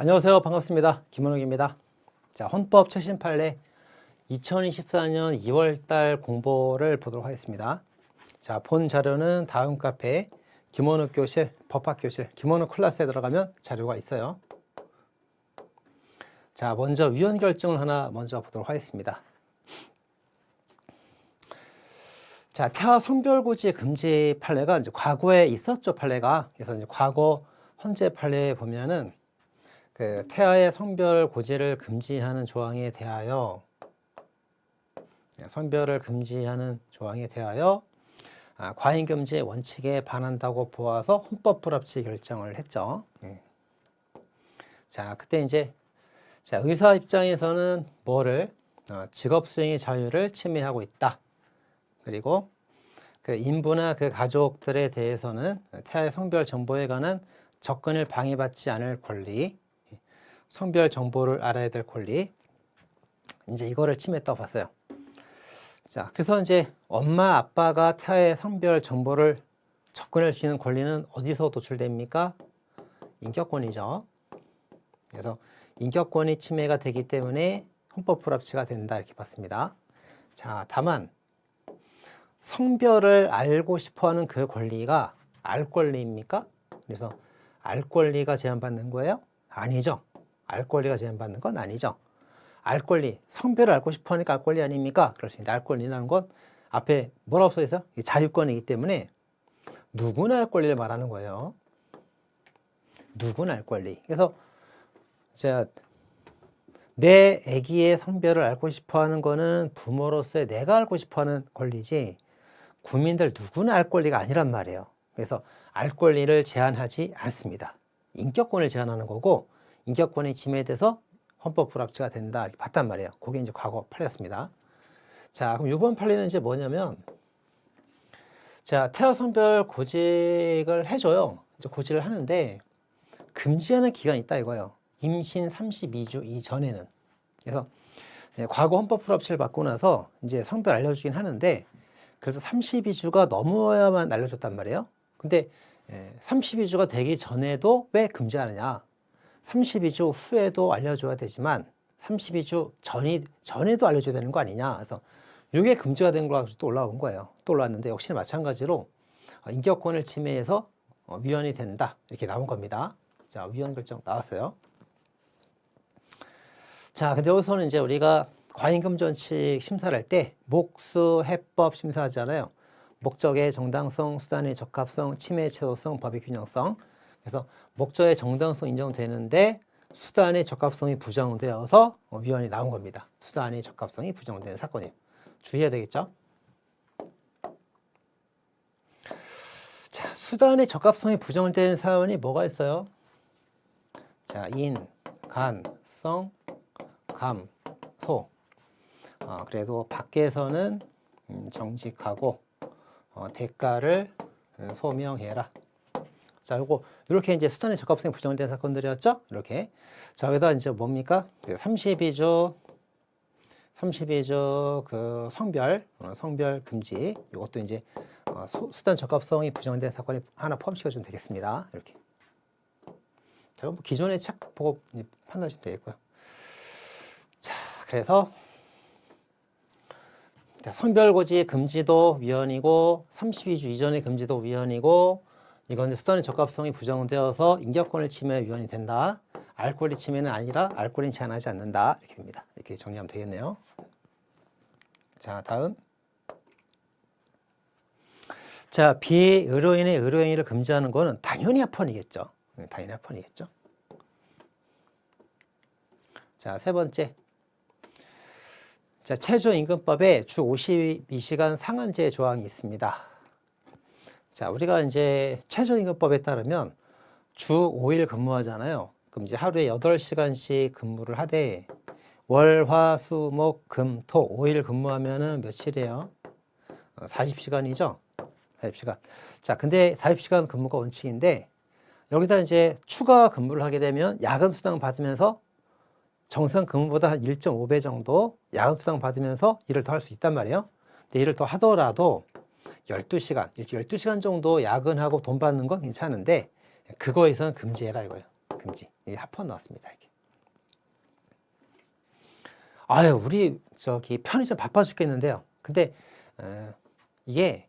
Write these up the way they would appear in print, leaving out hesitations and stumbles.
안녕하세요. 반갑습니다. 김원욱입니다. 자, 헌법 최신 판례 2024년 2월달 공보를 보도록 하겠습니다. 자, 본 자료는 다음 카페 김원욱 교실, 법학교실, 김원욱 클래스에 들어가면 자료가 있어요. 자, 먼저 위헌 결정을 하나 먼저 보도록 하겠습니다. 자, 태아 성별고지 금지 판례가 이제 과거에 있었죠, 판례가. 그래서 이제 과거 헌재 판례에 보면은 그 태아의 성별 고지를 금지하는 조항에 대하여 성별을 금지하는 조항에 대하여 과잉 금지의 원칙에 반한다고 보아서 헌법 불합치 결정을 했죠. 자, 그때 이제 의사 입장에서는 뭐를 직업 수행의 자유를 침해하고 있다. 그리고 그 인부나 그 가족들에 대해서는 태아의 성별 정보에 관한 접근을 방해받지 않을 권리, 성별 정보를 알아야 될 권리, 이제 이거를 침해했다고 봤어요. 자, 그래서 이제 엄마, 아빠가 태아의 성별 정보를 접근할 수 있는 권리는 어디서 도출됩니까? 인격권이죠. 그래서 인격권이 침해가 되기 때문에 헌법 불합치가 된다 이렇게 봤습니다. 자, 다만 성별을 알고 싶어하는 그 권리가 알 권리입니까? 그래서 알 권리가 제한받는 거예요? 아니죠. 알 권리가 제한받는 건 아니죠. 알 권리, 성별을 알고 싶어 하니까 알 권리 아닙니까? 그렇습니다. 알 권리라는 건 앞에 뭐라고 써 있어요? 자유권이기 때문에 누구나 알 권리를 말하는 거예요. 누구나 알 권리. 그래서 제가 내 아기의 성별을 알고 싶어 하는 거는 부모로서의 내가 알고 싶어 하는 권리지 국민들 누구나 알 권리가 아니란 말이에요. 그래서 알 권리를 제한하지 않습니다. 인격권을 제한하는 거고 인격권이 침해돼서 헌법 불합치가 된다 이렇게 봤단 말이에요. 그게 이제 과거 판례였습니다. 자, 그럼 이번 판례는 이제 뭐냐면, 자, 태아 성별 고직을 해줘요. 이제 고지를 하는데 금지하는 기간이 있다 이거예요. 임신 32주 이전에는. 그래서 과거 헌법 불합치를 받고 나서 이제 성별 알려주긴 하는데 그래서 32주가 넘어야만 알려줬단 말이에요. 근데 32주가 되기 전에도 왜 금지하느냐? 32주 후에도 알려줘야 되지만 32주 전에도 알려줘야 되는 거 아니냐. 그래서 이게 금지가 된 걸로 또 올라온 거예요. 또 올라왔는데 역시 마찬가지로 인격권을 침해해서 위헌이 된다. 이렇게 나온 겁니다. 자, 위헌 결정 나왔어요. 자, 근데 여기서는 이제 우리가 과잉금지 원칙 심사를 할 때 목수, 해법 심사하잖아요. 목적의 정당성, 수단의 적합성, 침해의 최소성, 법의 균형성. 그래서 목적의 정당성 인정되는데 수단의 적합성이 부정되어서 위헌이 나온 겁니다. 수단의 적합성이 부정되는 사건이에요. 주의해야 되겠죠? 자, 수단의 적합성이 부정되는 사안이 뭐가 있어요? 자, 인, 간, 성, 감, 소. 그래도 밖에서는 정직하고 대가를 소명해라. 자, 요거 이렇게 이제 수단의 적합성이 부정된 사건들이었죠. 이렇게. 자, 여기다 이제 뭡니까? 32주 그 성별 금지. 이것도 이제 수단 적합성이 부정된 사건이 하나 포함시켜 주면 되겠습니다. 이렇게. 자, 뭐 기존에 책 보고 판단하시면 되겠고요. 자, 그래서 성별고지 금지도 위헌이고 32주 이전의 금지도 위헌이고 이건 수단의 적합성이 부정되어서 인격권을 침해 위헌이 된다. 알 권리 침해는 아니라 알 권리는 제한하지 않는다. 이렇게 됩니다. 이렇게 정리하면 되겠네요. 자, 다음. 자, 비의료인의 의료행위를 금지하는 거는 당연히 합헌이겠죠. 당연히 합헌이겠죠. 자, 세 번째. 자, 최저임금법에 주 52시간 상한제 조항이 있습니다. 자, 우리가 이제 최저임금법에 따르면 주 5일 근무하잖아요. 그럼 이제 하루에 8시간씩 근무를 하되 월, 화, 수, 목, 금, 토 5일 근무하면은 며칠이에요? 40시간이죠? 40시간. 자, 근데 40시간 근무가 원칙인데 여기다 이제 추가 근무를 하게 되면 야근 수당 받으면서 정상 근무보다 한 1.5배 정도 야근 수당 받으면서 일을 더 할 수 있단 말이에요. 근데 일을 더 하더라도 12시간 정도 야근하고 돈 받는 건 괜찮은데 그거에서는 금지해라 이거예요. 금지. 이게 합헌 나왔습니다. 이게. 아유, 우리 저기 편의점 바빠 죽겠는데요. 근데 이게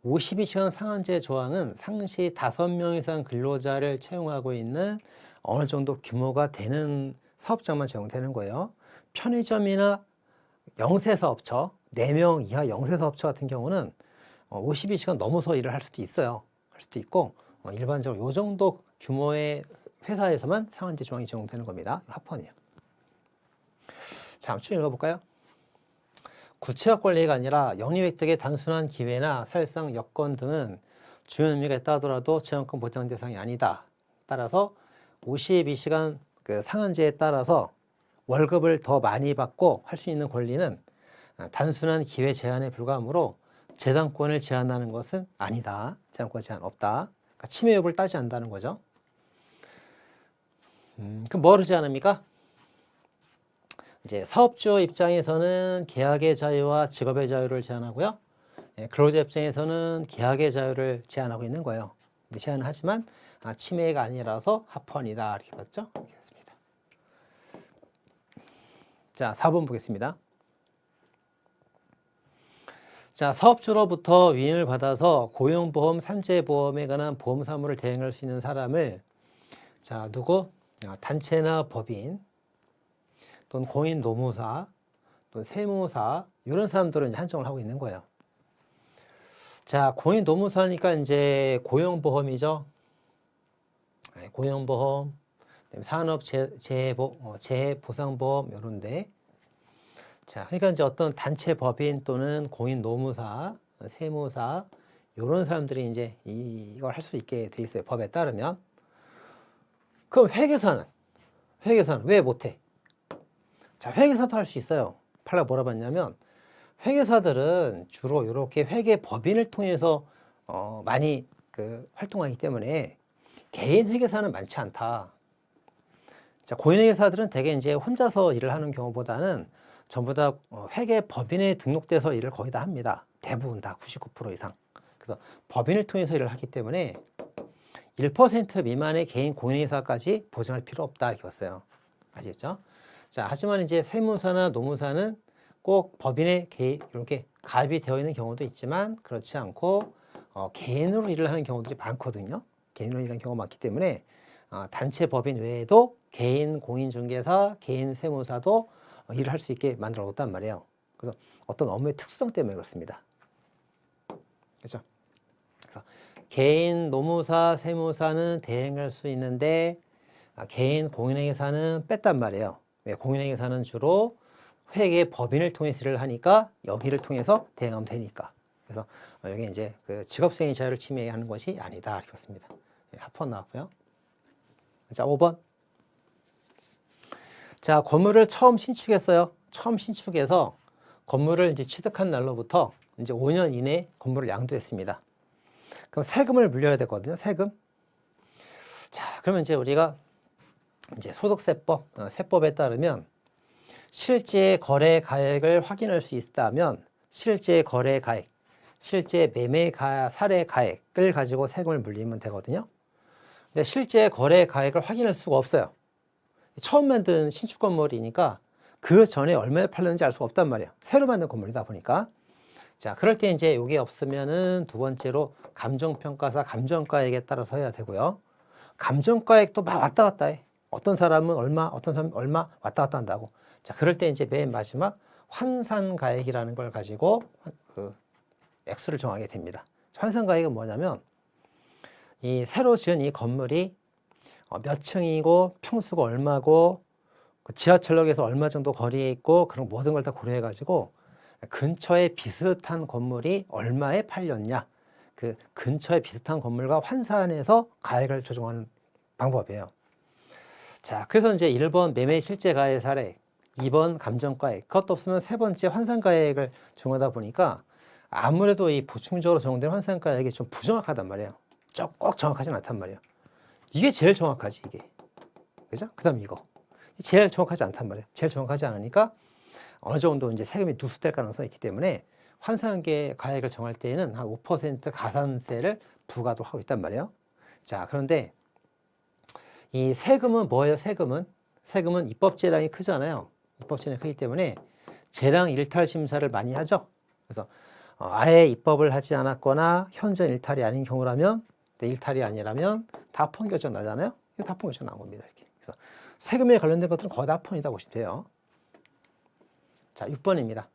52시간 상한제 조항은 상시 5명 이상 근로자를 채용하고 있는 어느 정도 규모가 되는 사업장만 적용되는 거예요. 편의점이나 영세사업처, 4명 이하 영세사업처 같은 경우는 52시간 넘어서 일을 할 수도 있어요. 할 수도 있고 일반적으로 이 정도 규모의 회사에서만 상한제 조항이 적용되는 겁니다. 합헌이에요. 자, 한번 쭉 읽어볼까요? 구체적 권리가 아니라 영리획득의 단순한 기회나 사실상 여건 등은 중요한 의미가 있다 하더라도 재원권 보장 대상이 아니다. 따라서 52시간 그 상한제에 따라서 월급을 더 많이 받고 할 수 있는 권리는 단순한 기회 제한에 불과하므로 재단권을 제한하는 것은 아니다. 재단권 제한 없다. 그러니까 침해 여부를 따지지 않는다는 거죠. 그럼 뭐를 제한합니까? 이제 사업주 입장에서는 계약의 자유와 직업의 자유를 제한하고요. 근로자 입장에서는 계약의 자유를 제한하고 있는 거예요. 제한을 하지만 침해가 아니라서 합헌이다. 이렇게 봤죠? 이렇게 했습니다. 자, 4번 보겠습니다. 자, 사업주로부터 위임을 받아서 고용보험, 산재보험에 관한 보험 사무를 대행할 수 있는 사람을 자, 누구? 단체나 법인 또는 공인 노무사 또는 세무사 이런 사람들은 이제 한정을 하고 있는 거예요. 자, 공인 노무사니까 이제 고용보험이죠. 고용보험, 산업 재해보상보험 이런데. 자, 그러니까 이제 어떤 단체 법인 또는 공인 노무사, 세무사 이런 사람들이 이제 이걸 할 수 있게 돼 있어요. 법에 따르면. 그럼 회계사는 왜 못해? 자, 회계사도 할 수 있어요. 팔라 뭐라 봤냐면 회계사들은 주로 이렇게 회계 법인을 통해서 많이 활동하기 때문에 개인 회계사는 많지 않다. 자, 고인회계사들은 대개 이제 혼자서 일을 하는 경우보다는 전부 다 회계 법인에 등록돼서 일을 거의 다 합니다. 대부분 다 99% 이상. 그래서 법인을 통해서 일을 하기 때문에 1% 미만의 개인 공인회사까지 보장할 필요 없다 이렇게 봤어요. 아시겠죠? 자, 하지만 이제 세무사나 노무사는 꼭 법인에 이렇게 가입이 되어 있는 경우도 있지만 그렇지 않고 개인으로 일을 하는 경우들이 많거든요. 개인으로 일하는 경우가 많기 때문에 단체 법인 외에도 개인 공인중개사, 개인 세무사도 일을 할 수 있게 만들어 놓았단 말이에요. 그래서 어떤 업무의 특수성 때문에 그렇습니다. 그렇죠? 그래서 개인 노무사, 세무사는 대행할 수 있는데 개인 공인회계사는 뺐단 말이에요. 왜? 공인회계사는 주로 회계 법인을 통해서 일을 하니까 여기를 통해서 대행하면 되니까. 그래서 여기 이제 그 직업수행의 자유를 침해하는 것이 아니다 이렇게 봤습니다. 합헌 나왔고요. 자, 5번. 자, 건물을 처음 신축했어요. 처음 신축해서 건물을 이제 취득한 날로부터 이제 5년 이내에 건물을 양도했습니다. 그럼 세금을 물려야 되거든요. 세금. 자, 그러면 이제 우리가 이제 소득세법, 세법에 따르면 실제 거래 가액을 확인할 수 있다면 실제 거래 가액, 실제 매매 사례 가액을 가지고 세금을 물리면 되거든요. 근데 실제 거래 가액을 확인할 수가 없어요. 처음 만든 신축 건물이니까 그 전에 얼마에 팔렸는지 알 수가 없단 말이에요. 새로 만든 건물이다 보니까. 자, 그럴 때 이제 이게 없으면은 두 번째로 감정평가사 감정가액에 따라서 해야 되고요. 감정가액도 막 왔다 갔다 해. 어떤 사람은 얼마, 어떤 사람은 얼마 왔다 갔다 한다고. 자, 그럴 때 이제 맨 마지막 환산가액이라는 걸 가지고 그 액수를 정하게 됩니다. 환산가액은 뭐냐면 이 새로 지은 이 건물이 몇 층이고 평수가 얼마고 그 지하철역에서 얼마 정도 거리에 있고 그런 모든 걸 다 고려해 가지고 근처에 비슷한 건물이 얼마에 팔렸냐 그 근처에 비슷한 건물과 환산해서 가액을 조정하는 방법이에요. 자, 그래서 이제 1번 매매 실제 가액 사례, 2번 감정가액, 그것도 없으면 세 번째 환산가액을 정하다 보니까 아무래도 이 보충적으로 적용된 환산가액이 좀 부정확하단 말이에요. 꼭 정확하진 않단 말이에요. 이게 제일 정확하지, 이게. 그죠? 그 다음 이거. 제일 정확하지 않단 말이에요. 제일 정확하지 않으니까 어느 정도 이제 세금이 누수될 가능성이 있기 때문에 환산계 가액을 정할 때에는 한 5% 가산세를 부과도 하고 있단 말이에요. 자, 그런데 이 세금은 뭐예요? 세금은 입법 재량이 크잖아요. 입법 재량이 크기 때문에 재량 일탈 심사를 많이 하죠. 그래서 아예 입법을 하지 않았거나 현재 일탈이 아닌 경우라면, 일탈이 아니라면 다 합헌 결정 나잖아요. 이거 다 합헌 결정 나온 겁니다. 이렇게. 그래서 세금에 관련된 것들은 거의 다 합헌이다 보시면 돼요. 자, 6번입니다.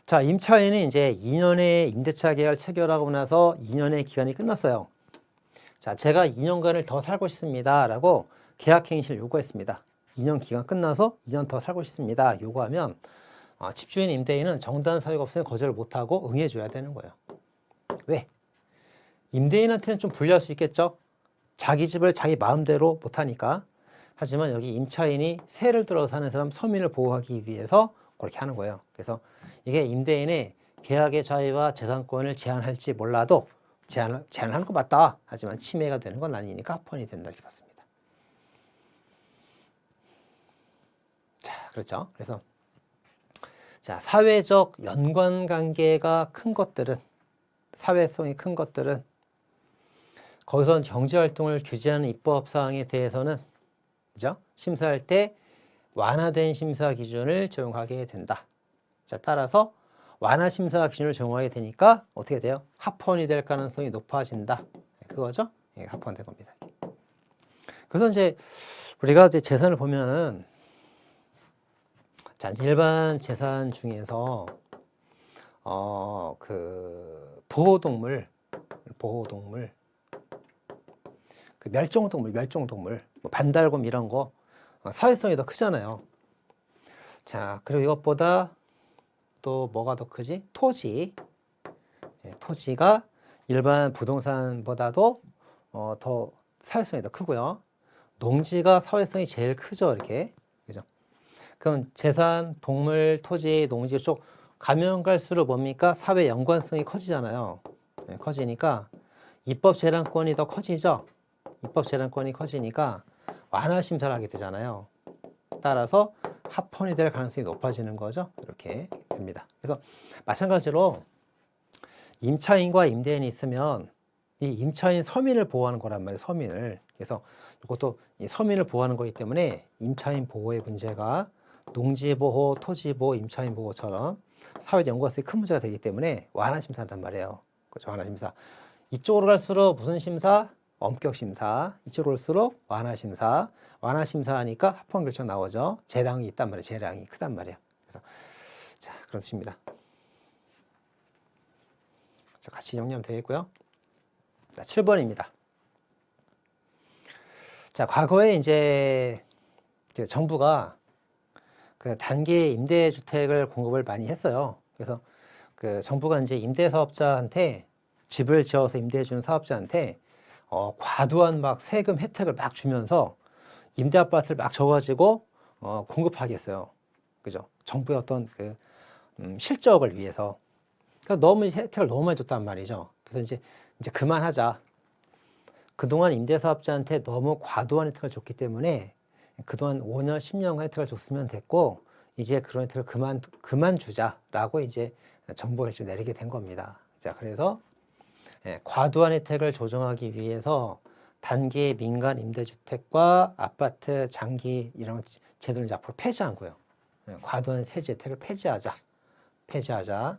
자, 임차인이 이제 2년의 임대차 계약을 체결하고 나서 2년의 기간이 끝났어요. 자, 제가 2년간을 더 살고 싶습니다. 라고 계약행위를 요구했습니다. 2년 기간 끝나서 2년 더 살고 싶습니다. 요구하면 집주인 임대인은 정당한 사유가 없으면 거절을 못하고 응해줘야 되는 거예요. 왜? 임대인한테는 좀 불리할 수 있겠죠? 자기 집을 자기 마음대로 못하니까. 하지만 여기 임차인이 세를 들어 사는 사람 서민을 보호하기 위해서 그렇게 하는 거예요. 그래서 이게 임대인의 계약의 자유와 재산권을 제한할지 몰라도 제한하는 거 맞다. 하지만 침해가 되는 건 아니니까 합헌이 된다 이렇게 봤습니다. 자, 그렇죠. 그래서 자, 사회적 연관관계가 큰 것들은, 사회성이 큰 것들은 거기선 경제활동을 규제하는 입법사항에 대해서는 그죠? 심사할 때 완화된 심사 기준을 적용하게 된다. 자, 따라서 완화 심사 기준을 적용하게 되니까 어떻게 돼요? 합헌이 될 가능성이 높아진다. 그거죠? 예, 합헌된 겁니다. 그래서 이제 우리가 이제 재산을 보면은 자, 일반 재산 중에서 그 보호동물, 그 멸종동물, 뭐 반달곰 이런 거 사회성이 더 크잖아요. 자, 그리고 이것보다 또 뭐가 더 크지? 토지. 예, 토지가 일반 부동산보다도 더 사회성이 더 크고요. 농지가 사회성이 제일 크죠, 이렇게. 그죠? 그럼 재산, 동물, 토지, 농지 쪽 가면 갈수록 뭡니까? 사회 연관성이 커지잖아요. 예, 커지니까 입법 재량권이 더 커지죠. 입법 재량권이 커지니까 완화 심사를 하게 되잖아요. 따라서 합헌이 될 가능성이 높아지는 거죠. 이렇게 됩니다. 그래서 마찬가지로 임차인과 임대인이 있으면 이 임차인 서민을 보호하는 거란 말이에요. 서민을. 그래서 이것도 이 서민을 보호하는 거기 때문에 임차인 보호의 문제가 농지 보호, 토지 보호, 임차인 보호처럼 사회 연관성이 큰 문제가 되기 때문에 완화 심사한단 말이에요. 그렇죠. 완화 심사. 이쪽으로 갈수록 무슨 심사? 엄격 심사. 이쪽으로 갈수록 완화 심사. 완화 심사하니까 합헌 결정 나오죠. 재량이 있단 말이에요. 재량이 크단 말이에요. 그래서 자, 그렇습니다. 자, 같이 정리하면 되겠고요. 자, 7번입니다. 자, 과거에 이제 정부가 그 단기 임대주택을 공급을 많이 했어요. 그래서 그 정부가 이제 임대사업자한테 집을 지어서 임대해주는 사업자한테 과도한 막 세금 혜택을 막 주면서 임대 아파트를 막 줘가지고 공급하게 했어요. 그죠? 정부의 어떤 그 실적을 위해서. 그러니까 너무 혜택을 너무 많이 줬단 말이죠. 그래서 이제 그만하자. 그동안 임대사업자한테 너무 과도한 혜택을 줬기 때문에 그동안 5년, 10년간 혜택을 줬으면 됐고 이제 그런 혜택을 그만 주자라고 이제 정부가 결정 내리게 된 겁니다. 자, 그래서 과도한 혜택을 조정하기 위해서 단기 민간 임대주택과 아파트 장기 이런 제도를 이제 앞으로 폐지한 거예요. 과도한 세제 혜택을 폐지하자.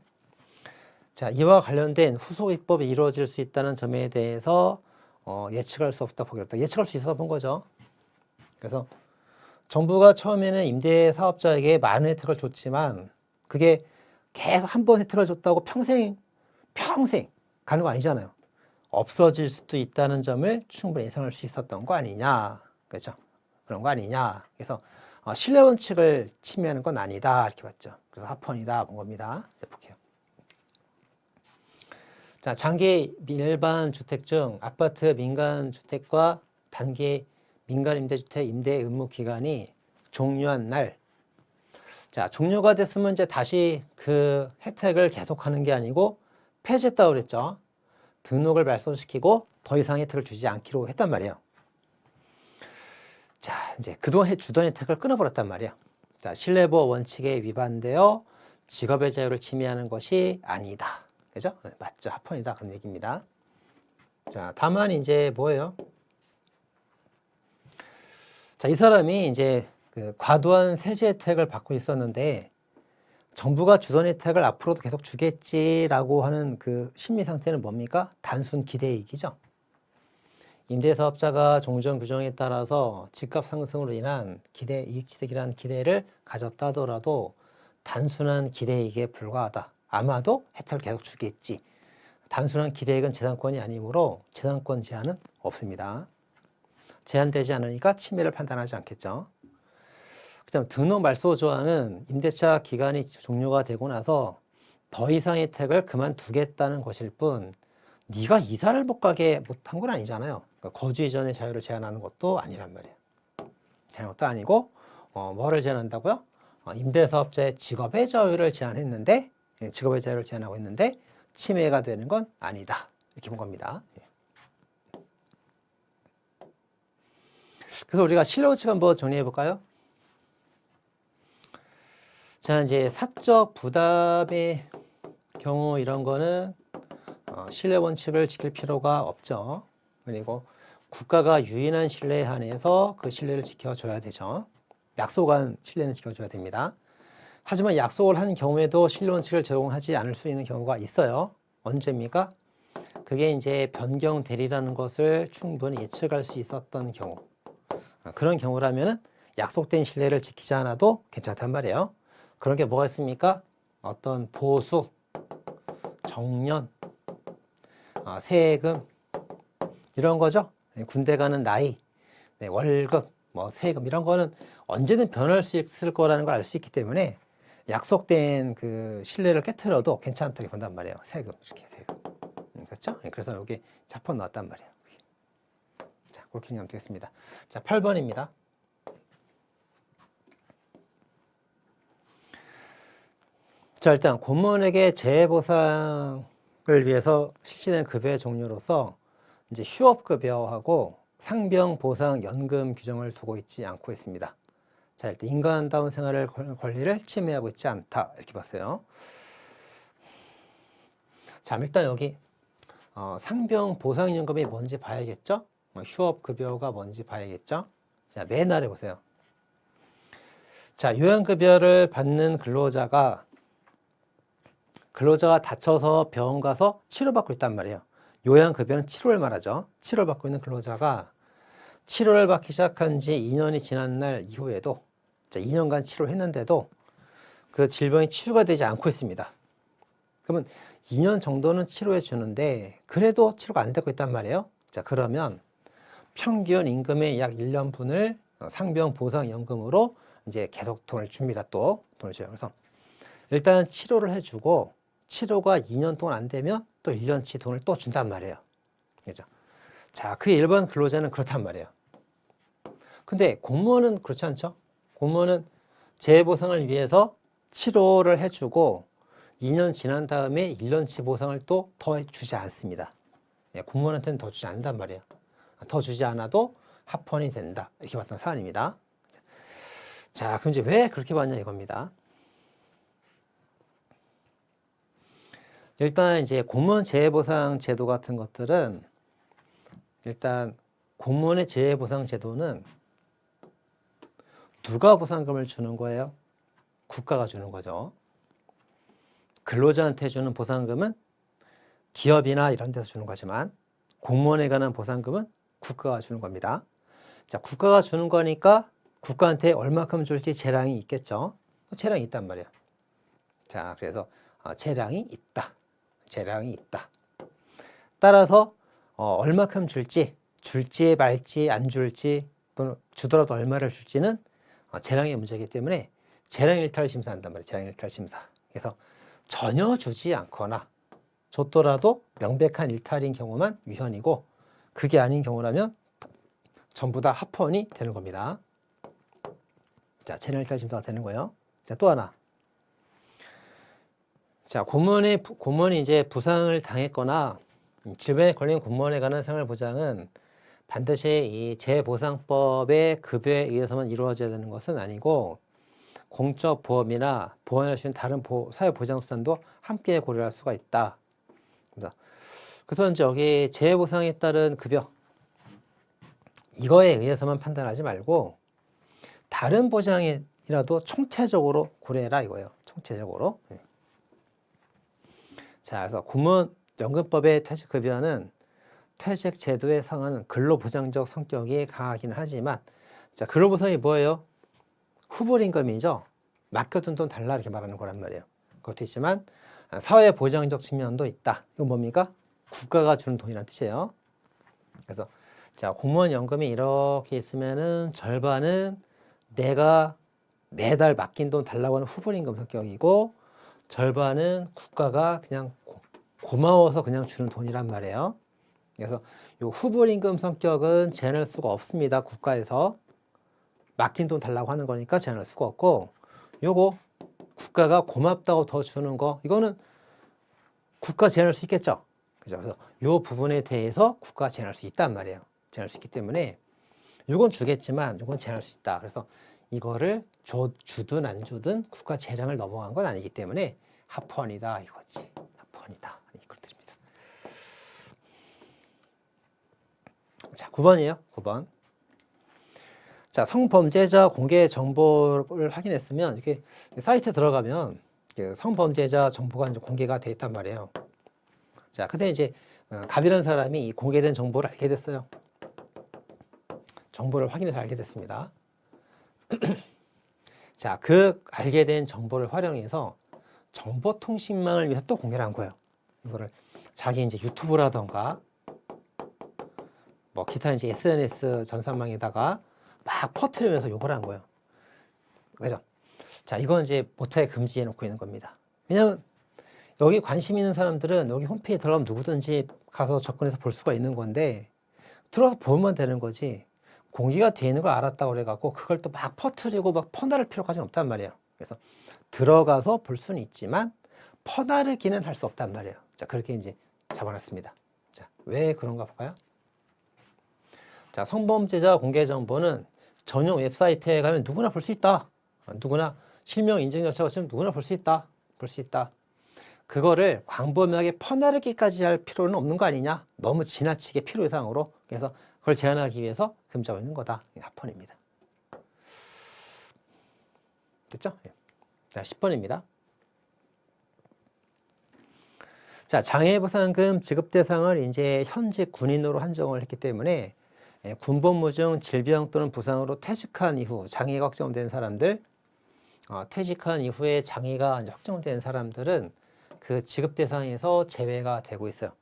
자, 이와 관련된 후속 입법이 이루어질 수 있다는 점에 대해서 예측할 수 없다, 보기로 했다. 예측할 수 있어서 본 거죠. 그래서 정부가 처음에는 임대 사업자에게 많은 혜택을 줬지만 그게 계속 한 번 혜택을 줬다고 평생 가는 거 아니잖아요. 없어질 수도 있다는 점을 충분히 예상할 수 있었던 거 아니냐. 그렇죠? 그런 거 아니냐. 그래서 신뢰 원칙을 침해하는 건 아니다. 이렇게 봤죠. 그래서 합헌이다 본 겁니다. 이제 볼게요. 자, 장기 일반 주택 중 아파트 민간 주택과 단기 민간 임대주택 임대 의무 기간이 종료한 날. 자, 종료가 됐으면 이제 다시 그 혜택을 계속하는 게 아니고 폐지했다고 그랬죠. 등록을 말소시키고 더 이상 혜택을 주지 않기로 했단 말이에요. 자, 이제 그동안 주던 혜택을 끊어버렸단 말이에요. 자, 신뢰보호 원칙에 위반되어 직업의 자유를 침해하는 것이 아니다. 그죠? 맞죠? 합헌이다. 그런 얘기입니다. 자, 다만 이제 뭐예요? 자, 이 사람이 이제 그 과도한 세제 혜택을 받고 있었는데 정부가 주던 혜택을 앞으로도 계속 주겠지라고 하는 그 심리 상태는 뭡니까? 단순 기대이익이죠. 임대사업자가 종전 규정에 따라서 집값 상승으로 인한 기대, 이익취득이라는 기대를 가졌다 하더라도 단순한 기대이익에 불과하다. 아마도 혜택을 계속 주겠지. 단순한 기대이익은 재산권이 아니므로 재산권 제한은 없습니다. 제한되지 않으니까 침해를 판단하지 않겠죠. 그다음 등록 말소 조항은 임대차 기간이 종료가 되고 나서 더 이상 혜택을 그만두겠다는 것일 뿐 네가 이사를 못 가게 못한 건 아니잖아요. 그러니까 거주 이전의 자유를 제한하는 것도 아니란 말이에요. 제한한 것도 아니고 뭐를 제한한다고요? 임대사업자의 직업의 자유를 제한했는데 직업의 자유를 제한하고 있는데 침해가 되는 건 아니다. 이렇게 본 겁니다. 그래서 우리가 실내원칙 한번 정리해 볼까요? 자, 이제 사적 부담의 경우 이런 거는 신뢰 원칙을 지킬 필요가 없죠. 그리고 국가가 유인한 신뢰에 한해서 그 신뢰를 지켜줘야 되죠. 약속한 신뢰는 지켜줘야 됩니다. 하지만 약속을 한 경우에도 신뢰 원칙을 적용하지 않을 수 있는 경우가 있어요. 언제입니까? 그게 이제 변경 대리라는 것을 충분히 예측할 수 있었던 경우. 그런 경우라면은 약속된 신뢰를 지키지 않아도 괜찮단 말이에요. 그런 게 뭐가 있습니까? 어떤 보수, 정년, 세금 이런 거죠. 군대 가는 나이, 월급, 뭐 세금 이런 거는 언제든 변할 수 있을 거라는 걸 알 수 있기 때문에 약속된 그 신뢰를 깨트려도 괜찮다고 본단 말이에요. 세금 이렇게 세금. 그렇죠? 그래서 여기 자포 나왔단 말이에요. 자, 그렇게 정리하면 되겠습니다. 자, 8번입니다. 자, 일단 공무원에게 재해보상을 위해서 실시된 급여의 종류로서 이제 휴업급여하고 상병보상연금 규정을 두고 있지 않고 있습니다. 자, 일단 인간다운 생활의 권리를 침해하고 있지 않다 이렇게 봤어요. 자, 일단 여기 상병보상연금이 뭔지 봐야겠죠? 휴업급여가 뭔지 봐야겠죠? 자, 맨 아래 보세요. 자, 요양급여를 받는 근로자가 다쳐서 병원 가서 치료받고 있단 말이에요. 요양급여는 치료를 말하죠. 치료를 받고 있는 근로자가 치료를 받기 시작한 지 2년이 지난 날 이후에도 2년간 치료했는데도 그 질병이 치유가 되지 않고 있습니다. 그러면 2년 정도는 치료해 주는데 그래도 치료가 안 되고 있단 말이에요. 자, 그러면 평균 임금의 약 1년분을 상병보상연금으로 이제 계속 돈을 줍니다. 또 돈을 줘요. 그래서 일단 치료를 해주고 치료가 2년 동안 안 되면 또 1년치 돈을 또 준단 말이에요. 그죠? 자, 그 일반 근로자는 그렇단 말이에요. 근데 공무원은 그렇지 않죠? 공무원은 재해보상을 위해서 치료를 해주고 2년 지난 다음에 1년치 보상을 또 더 주지 않습니다. 공무원한테는 더 주지 않는단 말이에요. 더 주지 않아도 합헌이 된다. 이렇게 봤던 사안입니다. 자, 그럼 이제 왜 그렇게 봤냐 이겁니다. 일단 이제 공무원 재해보상 제도 같은 것들은 일단 공무원의 재해보상 제도는 누가 보상금을 주는 거예요? 국가가 주는 거죠. 근로자한테 주는 보상금은 기업이나 이런 데서 주는 거지만 공무원에 관한 보상금은 국가가 주는 겁니다. 자, 국가가 주는 거니까 국가한테 얼마큼 줄지 재량이 있겠죠. 재량이 있단 말이에요. 자, 그래서 재량이 있다. 재량이 있다. 따라서 얼마큼 줄지 말지 안 줄지 또는 주더라도 얼마를 줄지는 재량의 문제이기 때문에 재량 일탈 심사한단 말이에요. 재량 일탈 심사. 그래서 전혀 주지 않거나 줬더라도 명백한 일탈인 경우만 위헌이고 그게 아닌 경우라면 전부 다 합헌이 되는 겁니다. 자, 재량 일탈 심사가 되는 거예요. 자, 또 하나. 자, 공무원이 이제 부상을 당했거나 질병에 걸린 공무원에 관한 생활보장은 반드시 이 재보상법의 급여에 의해서만 이루어져야 되는 것은 아니고 공적 보험이나 보완할 수 있는 다른 사회보장수단도 함께 고려할 수가 있다. 그래서 그래서 이제 여기 재해보상에 따른 급여 이거에 의해서만 판단하지 말고 다른 보장이라도 총체적으로 고려해라 이거예요. 총체적으로. 자, 그래서 군무연금법의 퇴직급여는 퇴직 제도에 상하는 근로보장적 성격이 강하기는 하지만, 자, 근로보상이 뭐예요? 후불임금이죠. 맡겨둔 돈 달라 이렇게 말하는 거란 말이에요. 그것도 있지만 사회보장적 측면도 있다. 이건 뭡니까? 국가가 주는 돈이라는 뜻이에요. 그래서 자, 공무원 연금이 이렇게 있으면은 절반은 내가 매달 맡긴 돈 달라고 하는 후불임금 성격이고, 절반은 국가가 그냥 고마워서 그냥 주는 돈이란 말이에요. 그래서 이 후불임금 성격은 제한할 수가 없습니다. 국가에서 맡긴 돈 달라고 하는 거니까 제한할 수가 없고, 요거 국가가 고맙다고 더 주는 거, 이거는 국가 제한할 수 있겠죠. 그죠? 그래서 요 부분에 대해서 국가가 제한할 수 있단 말이에요. 제한할 수 있기 때문에 요건 주겠지만 요건 제한할 수 있다. 그래서 이거를 주든 안 주든 국가 재량을 넘어간 건 아니기 때문에 합헌이다 이거지. 합헌이다. 그런 뜻입니다. 자, 9번이에요. 9번. 자, 성범죄자 공개 정보를 확인했으면 이렇게 사이트에 들어가면 성범죄자 정보가 이제 공개가 돼 있단 말이에요. 자, 근데 이제 갑이라는 사람이 이 공개된 정보를 알게 됐어요. 정보를 확인해서 알게 됐습니다. 자, 그 알게 된 정보를 활용해서 정보통신망을 위해서 또 공개를 한 거예요. 이거를 자기 이제 유튜브라던가 뭐 기타 이제 SNS 전산망에다가 막 퍼뜨리면서 욕을 한 거예요. 그죠? 자, 이건 이제 못하게 금지해 놓고 있는 겁니다. 왜냐하면 여기 관심 있는 사람들은 여기 홈페이지 들어가면 누구든지 가서 접근해서 볼 수가 있는 건데, 들어가서 보면 되는 거지 공개가 돼 있는 걸 알았다고 그래갖고 그걸 또 막 퍼뜨리고 막 퍼나를 필요까지는 없단 말이에요. 그래서 들어가서 볼 수는 있지만 퍼나르기는 할 수 없단 말이에요. 자, 그렇게 이제 잡아놨습니다. 자, 왜 그런가 볼까요? 자, 성범죄자 공개 정보는 전용 웹사이트에 가면 누구나 볼 수 있다. 누구나 실명 인증 절차가 있으면 누구나 볼 수 있다. 볼 수 있다. 그거를 광범위하게 퍼나르기까지 할 필요는 없는 거 아니냐? 너무 지나치게 필요 이상으로. 그래서 그걸 제한하기 위해서 금지하고 있는 거다. 이게 합헌입니다. 됐죠? 자, 10번입니다. 자, 장애보상금 지급 대상을 이제 현직 군인으로 한정을 했기 때문에 군복무 중 질병 또는 부상으로 퇴직한 이후 장애가 확정된 사람들, 퇴직한 이후에 장애가 이제 확정된 사람들은 그 지급 대상에서 제외가 되고 있어요.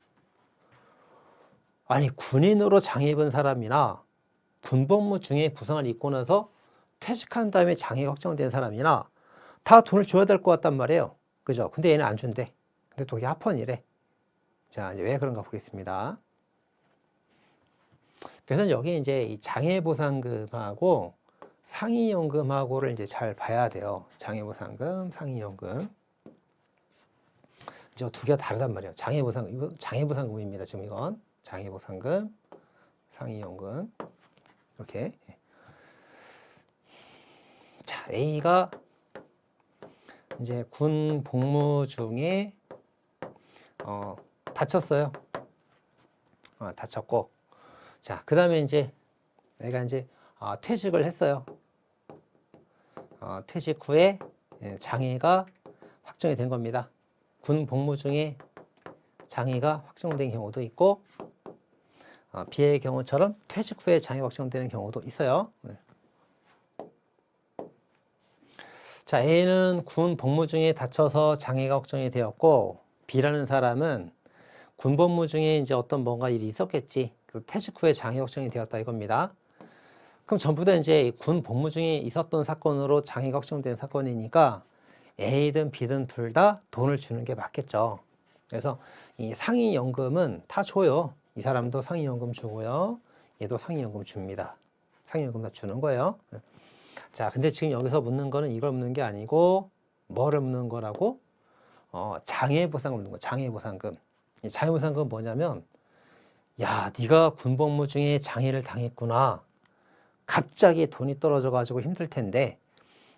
아니, 군인으로 장애 입은 사람이나 군복무 중에 부상을 입고 나서 퇴직한 다음에 장애가 확정된 사람이나 다 돈을 줘야 될 것 같단 말이에요. 그죠? 근데 얘는 안 준대. 근데 또 이게 합헌이래. 자, 이제 왜 그런가 보겠습니다. 그래서 여기 이제 이 장애보상금하고 상위연금하고를 이제 잘 봐야 돼요. 장애보상금, 상위연금. 이제 두 개가 다르단 말이에요. 장애보상금, 이거 장애보상금입니다. 지금 이건 장애보상금, 상위연금. 이렇게. 자, A가 이제 군 복무 중에 다쳤어요. 다쳤고, 자, 그 다음에 이제 내가 이제 퇴직을 했어요. 퇴직 후에 장애가 확정이 된 겁니다. 군 복무 중에 장애가 확정된 경우도 있고, B의 경우처럼 퇴직 후에 장애가 확정되는 경우도 있어요. 자, A는 군 복무 중에 다쳐서 장애가 확정이 되었고, B라는 사람은 군 복무 중에 이제 어떤 뭔가 일이 있었겠지. 그 퇴직 후에 장애 확정이 되었다 이겁니다. 그럼 전부 다 이제 군 복무 중에 있었던 사건으로 장애가 확정된 사건이니까 A든 B든 둘 다 돈을 주는 게 맞겠죠. 그래서 이 상위연금은 다 줘요. 이 사람도 상위연금 주고요. 얘도 상위연금 줍니다. 상위연금 다 주는 거예요. 자, 근데 지금 여기서 묻는 거는 이걸 묻는 게 아니고 뭐를 묻는 거라고? 장애보상을 묻는 거. 장애보상금. 이 장애보상금은 뭐냐면, 야, 네가 군복무 중에 장애를 당했구나. 갑자기 돈이 떨어져 가지고 힘들 텐데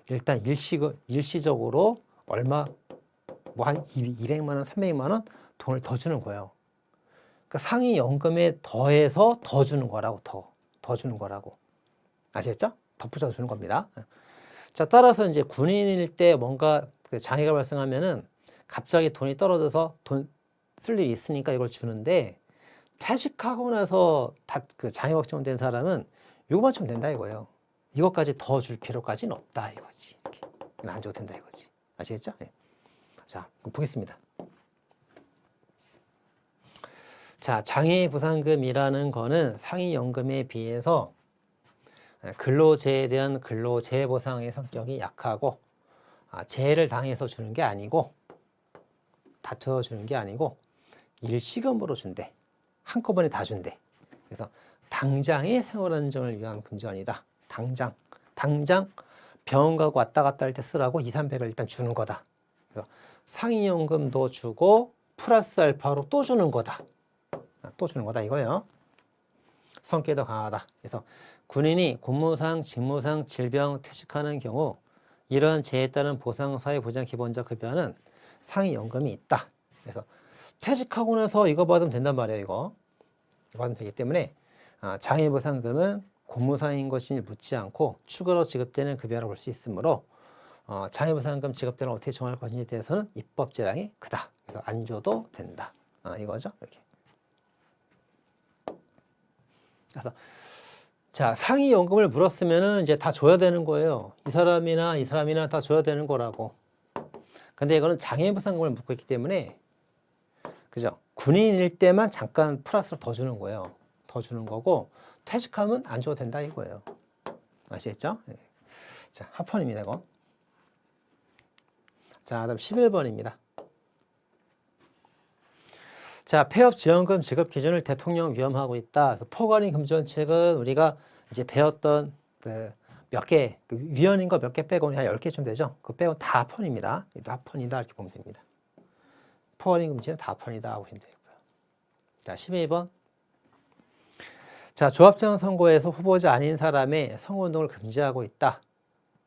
일단 일시적으로 얼마 뭐 한 200만 원, 300만 원 돈을 더 주는 거예요. 그러니까 상위 연금에 더해서 더 주는 거라고, 더 주는 거라고. 아시겠죠? 덧붙여 주는 겁니다. 자, 따라서 이제 군인일 때 뭔가 그 장애가 발생하면은 갑자기 돈이 떨어져서 돈 쓸 일이 있으니까 이걸 주는데, 퇴직하고 나서 그 장애 걱정된 사람은 이거만 주면 된다 이거예요. 이것까지 더 줄 필요까지는 없다 이거지. 이렇게 안 줘도 된다 이거지. 아시겠죠? 네. 자, 보겠습니다. 자, 장애보상금이라는 거는 상위연금에 비해서 근로재해에 대한 근로재해보상의 성격이 약하고, 재해를 당해서 주는 게 아니고, 다투어 주는 게 아니고 일시금으로 준대. 한꺼번에 다 준대. 그래서 당장의 생활안정을 위한 금전이다. 당장 병원 가고 왔다 갔다 할 때 쓰라고 2, 300을 일단 주는 거다. 그래서 상위연금도 주고 플러스 알파로 또 주는 거다. 또 주는 거다 이거예요. 성격이 더 강하다. 그래서 군인이 공무상, 직무상, 질병, 퇴직하는 경우 이런 재해에 따른 보상, 사회보장 기본적 급여는 상위연금이 있다. 그래서 퇴직하고 나서 이거 받으면 된단 말이에요. 이거 받으면 되기 때문에 장애보상금은 공무상인 것이 묻지 않고 추가로 지급되는 급여라고 볼 수 있으므로 장애보상금 지급대를 어떻게 정할 것인지에 대해서는 입법 재량이 크다. 그래서 안 줘도 된다. 이거죠. 이렇게. 그래서 자, 상위연금을 물었으면은 이제 다 줘야 되는 거예요. 이 사람이나 다 줘야 되는 거라고. 근데 이거는 장애보상금을 묻고 있기 때문에, 그죠? 군인일 때만 잠깐 플러스로 더 주는 거예요. 더 주는 거고, 퇴직하면 안 줘도 된다 이거예요. 아시겠죠? 네. 자, 합헌입니다, 이거. 자, 그다음 11번입니다. 자, 폐업지원금 지급 기준을 대통령 위헌하고 있다. 그래서 포괄인 금전책은 우리가 이제 배웠던 몇 개, 위헌인 거 몇 개 빼고 한 10개쯤 되죠? 그 빼고 다 합헌입니다. 합헌이다 이렇게 보면 됩니다. 포괄인 금지는 다 합헌이다 하고 보시면 되고요. 자, 12번. 자, 조합장 선거에서 후보자 아닌 사람의 선거운동을 금지하고 있다.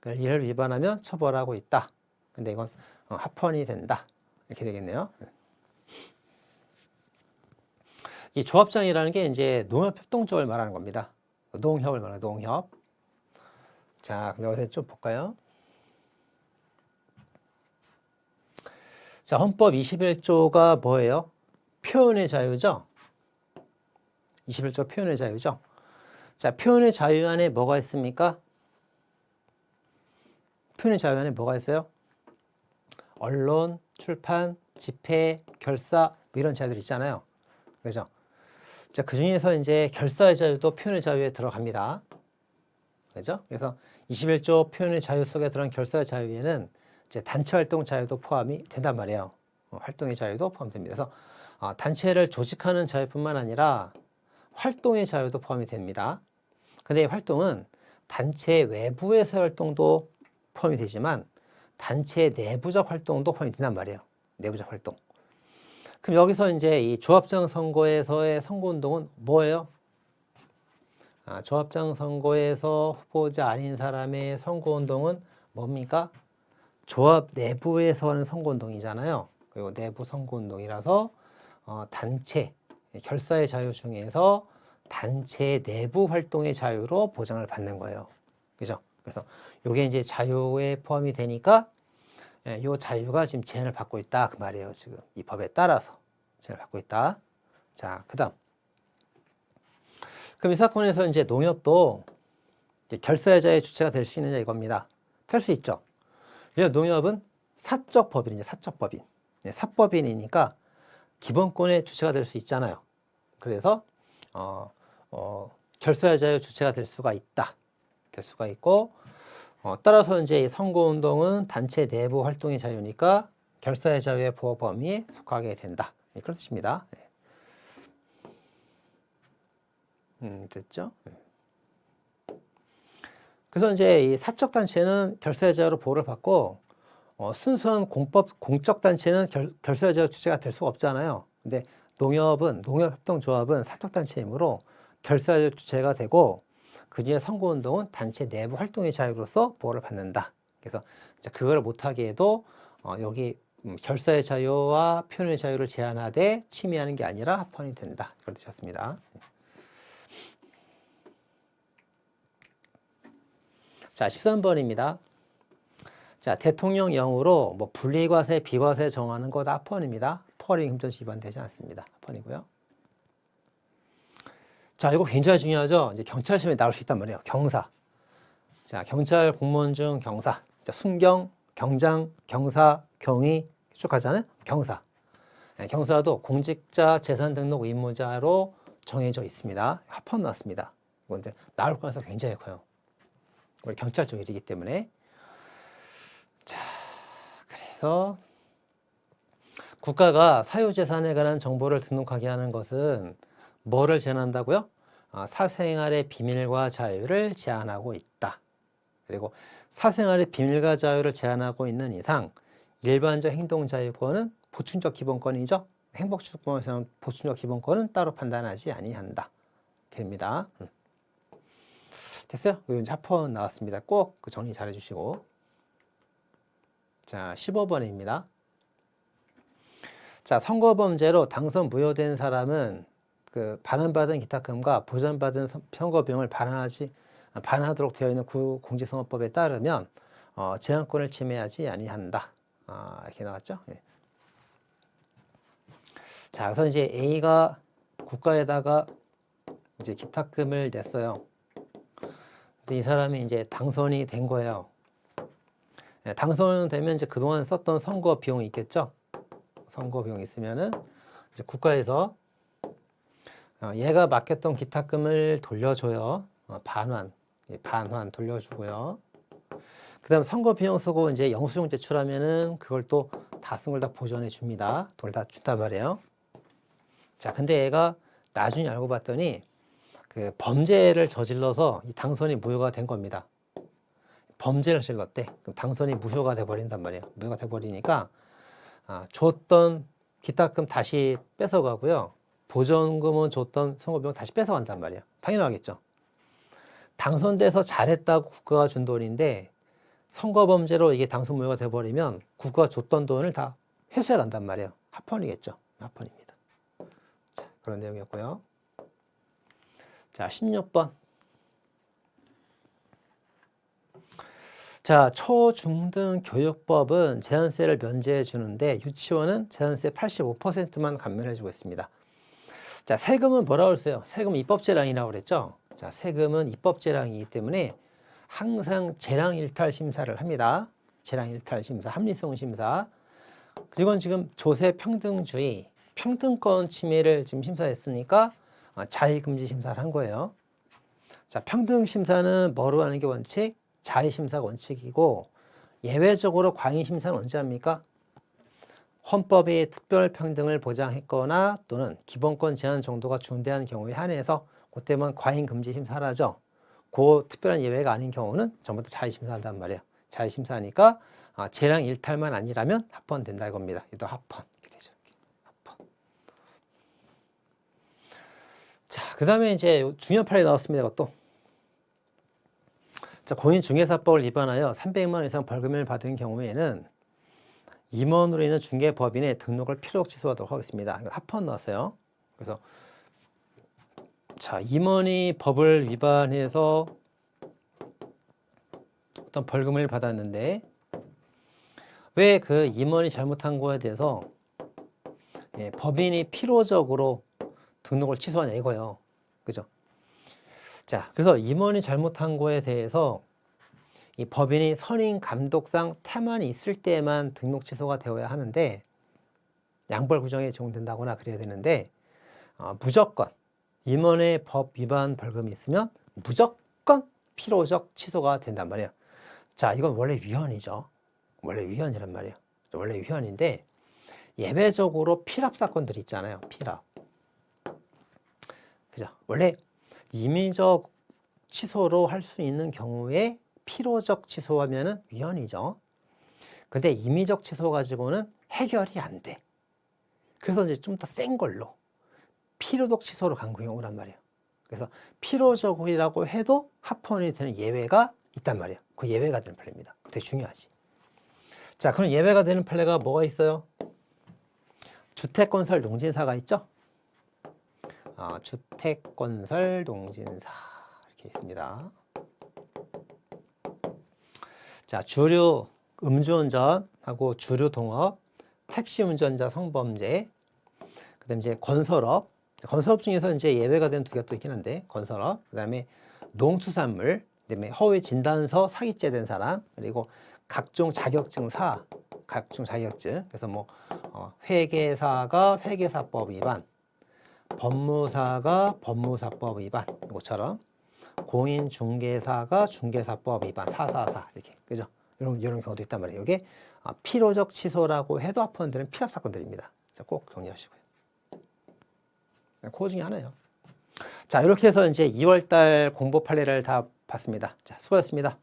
그러니까 이를 위반하면 처벌하고 있다. 근데 이건 합헌이 된다. 이렇게 되겠네요. 이 조합장이라는 게 이제 농협협동 쪽을 말하는 겁니다. 농협을 말하는 농협. 자, 그럼 여기서 좀 볼까요? 자, 헌법 21조가 뭐예요? 표현의 자유죠? 21조 표현의 자유죠? 자, 표현의 자유 안에 뭐가 있습니까? 표현의 자유 안에 뭐가 있어요? 언론, 출판, 집회, 결사, 뭐 이런 자유들 있잖아요. 그죠? 자, 그 중에서 이제 결사의 자유도 표현의 자유에 들어갑니다. 그죠? 그래서 21조 표현의 자유 속에 들어간 결사의 자유에는 이제 단체 활동 자유도 포함이 된단 말이에요. 활동의 자유도 포함됩니다. 그래서 단체를 조직하는 자유뿐만 아니라 활동의 자유도 포함이 됩니다. 근데 이 활동은 단체 외부에서의 활동도 포함이 되지만 단체 내부적 활동도 포함이 된단 말이에요. 내부적 활동. 그럼 여기서 이제 이 조합장 선거에서의 선거운동은 뭐예요? 조합장 선거에서 후보자 아닌 사람의 선거운동은 뭡니까? 조합 내부에서 하는 선거운동이잖아요. 그리고 내부 선거운동이라서 단체, 결사의 자유 중에서 단체 내부 활동의 자유로 보장을 받는 거예요. 그죠? 그래서 이게 이제 자유에 포함이 되니까 이 자유가 지금 제한을 받고 있다 그 말이에요. 지금 이 법에 따라서 제한을 받고 있다. 자, 그다음. 그럼 이 사건에서 이제 농협도 이제 결사자의 주체가 될 수 있느냐 이겁니다. 될 수 있죠. 왜냐하면 농협은 사적 법인이죠. 사적 법인. 사법인이니까 기본권의 주체가 될 수 있잖아요. 그래서 결사자의 주체가 될 수가 있다. 될 수가 있고 따라서 이제 선거운동은 단체 내부 활동의 자유니까 결사의 자유의 보호 범위에 속하게 된다. 그런 뜻입니다. 됐죠? 그래서 이제 이 사적 단체는 결사의 자유로 보호를 받고 순수한 공적 단체는 결사의 자유 주체가 될 수가 없잖아요. 근데 농협협동조합은 사적 단체이므로 결사의 자유 주체가 되고 그중에 선거운동은 단체 내부 활동의 자유로서 보호를 받는다. 그래서 그걸 못하게 해도 여기 결사의 자유와 표현의 자유를 제한하되 침해하는 게 아니라 합헌이 된다. 이걸 뜻이었습니다. 자, 13번입니다. 자, 대통령령으로 뭐 분리과세, 비과세 정하는 것 합헌입니다. 퍼링 금전시 위반되지 않습니다. 합헌이고요. 자, 이거 굉장히 중요하죠. 이제 경찰 시험에 나올 수 있단 말이에요. 경사. 자, 경찰 공무원 중 경사. 자, 순경, 경장, 경사, 경위 쭉 가잖아요. 경사. 네, 경사도 공직자 재산 등록 의무자로 정해져 있습니다. 합헌 나왔습니다. 이건 이제 나올 가능성이 굉장히 커요. 우리 경찰 쪽 일이기 때문에. 자, 그래서 국가가 사유재산에 관한 정보를 등록하게 하는 것은 뭐를 제한한다고요? 사생활의 비밀과 자유를 제한하고 있다. 그리고 사생활의 비밀과 자유를 제한하고 있는 이상 일반적 행동자유권은 보충적 기본권이죠. 행복주권에서는 보충적 기본권은 따로 판단하지 아니한다. 됩니다. 됐어요? 이제 합헌 나왔습니다. 꼭 정리 잘 해주시고. 자, 15번입니다. 자, 선거범죄로 당선 무효된 사람은 그 반환받은 기탁금과 보전받은 선거비용을 반환하도록 되어 있는 공직선거법에 따르면 제한권을 침해하지 아니한다. 이렇게 나왔죠. 네. 자, 그래서 이제 A가 국가에다가 이제 기탁금을 냈어요. 이 사람이 이제 당선이 된 거예요. 네, 당선되면 이제 그동안 썼던 선거 비용이 있겠죠. 선거 비용이 있으면은 이제 국가에서 얘가 맡겼던 기탁금을 돌려줘요. 반환 돌려주고요. 그 다음 선거 비용 쓰고 이제 영수증 제출하면은 그걸 또 다 쓴 걸 다 보전해 줍니다. 돈을 다 준단 말이에요. 자, 근데 얘가 나중에 알고 봤더니 그 범죄를 저질러서 이 당선이 무효가 된 겁니다. 범죄를 저질렀대. 그럼 당선이 무효가 돼 버린단 말이에요. 무효가 돼 버리니까 줬던 기탁금 다시 뺏어가고요. 보전금은 줬던 선거비용 다시 뺏어간단 말이에요. 당연하겠죠. 당선돼서 잘했다고 국가가 준 돈인데 선거범죄로 이게 당선 무효가 돼버리면 국가가 줬던 돈을 다 회수해 간단 말이에요. 합헌이겠죠. 합헌입니다. 자, 그런 내용이었고요. 자, 16번. 자, 초중등 교육법은 제한세를 면제해 주는데 유치원은 제한세 85%만 감면해 주고 있습니다. 자, 세금은 뭐라고 그랬어요? 세금은 입법재량이라고 그랬죠? 자, 세금은 입법재량이기 때문에 항상 재량일탈 심사를 합니다. 재량일탈 심사, 합리성 심사. 그리고 지금 조세 평등주의, 평등권 침해를 지금 심사했으니까 자의금지 심사를 한 거예요. 자, 평등 심사는 뭐로 하는 게 원칙? 자의 심사가 원칙이고 예외적으로 과잉 심사는 언제 합니까? 헌법이 특별 평등을 보장했거나 또는 기본권 제한 정도가 중대한 경우에 한해서 그때만 과잉 금지 심사를 하죠. 그 특별한 예외가 아닌 경우는 전부 다 자의 심사한단 말이에요. 자의 심사하니까 재량 일탈만 아니라면 합헌된다 이겁니다. 이도 합헌 이렇게 되죠. 합헌. 자, 그다음에 이제 중요한 판례 나왔습니다. 이것도. 자, 공인중개사법을 위반하여 300만 원 이상 벌금을 받은 경우에는 임원으로 있는 중개법인의 등록을 필요적 취소하도록 하겠습니다. 합헌 나왔어요. 그래서 자, 임원이 법을 위반해서 어떤 벌금을 받았는데 왜 그 임원이 잘못한 거에 대해서 법인이 필요적으로 등록을 취소하냐 이거예요. 그죠? 자, 그래서 임원이 잘못한 거에 대해서 이 법인이 선임 감독상 태만이 있을 때만 등록 취소가 되어야 하는데 양벌 구정에 적용된다거나 그래야 되는데 무조건 임원의 법 위반 벌금이 있으면 무조건 필요적 취소가 된단 말이에요. 자, 이건 원래 위헌이죠. 원래 위헌이란 말이에요. 원래 위헌인데 예외적으로 필압 사건들이 있잖아요. 필압. 그죠? 원래 임의적 취소로 할 수 있는 경우에 필요적 취소하면은 위헌이죠. 근데 임의적 취소 가지고는 해결이 안 돼. 그래서 이제 좀 더 센 걸로 필요적 취소로 간 경우란 말이에요. 그래서 필요적이라고 해도 합헌이 되는 예외가 있단 말이에요. 그 예외가 되는 판례입니다. 되게 중요하지. 자, 그럼 예외가 되는 판례가 뭐가 있어요? 주택건설 농진사가 있죠? 주택건설 농진사 이렇게 있습니다. 자, 주류 음주운전하고 주류 동업, 택시 운전자 성범죄, 그다음에 이제 건설업, 건설업 중에서 이제 예외가 되는 두 개가 또 있긴 한데 건설업, 그다음에 농수산물, 그다음에 허위 진단서 사기죄 된 사람, 그리고 각종 자격증사, 각종 자격증. 그래서 뭐 회계사가 회계사법 위반, 법무사가 법무사법 위반, 이것처럼 공인중개사가 중개사법 위반, 444 이렇게, 그죠? 이런 경우도 있단 말이에요. 이게 필요적 취소라고 해도 합헌되는 필합 사건들입니다. 꼭 정리하시고요. 그거 중에 하나예요. 자, 이렇게 해서 이제 2월달 공보 판례를 다 봤습니다. 자, 수고하셨습니다.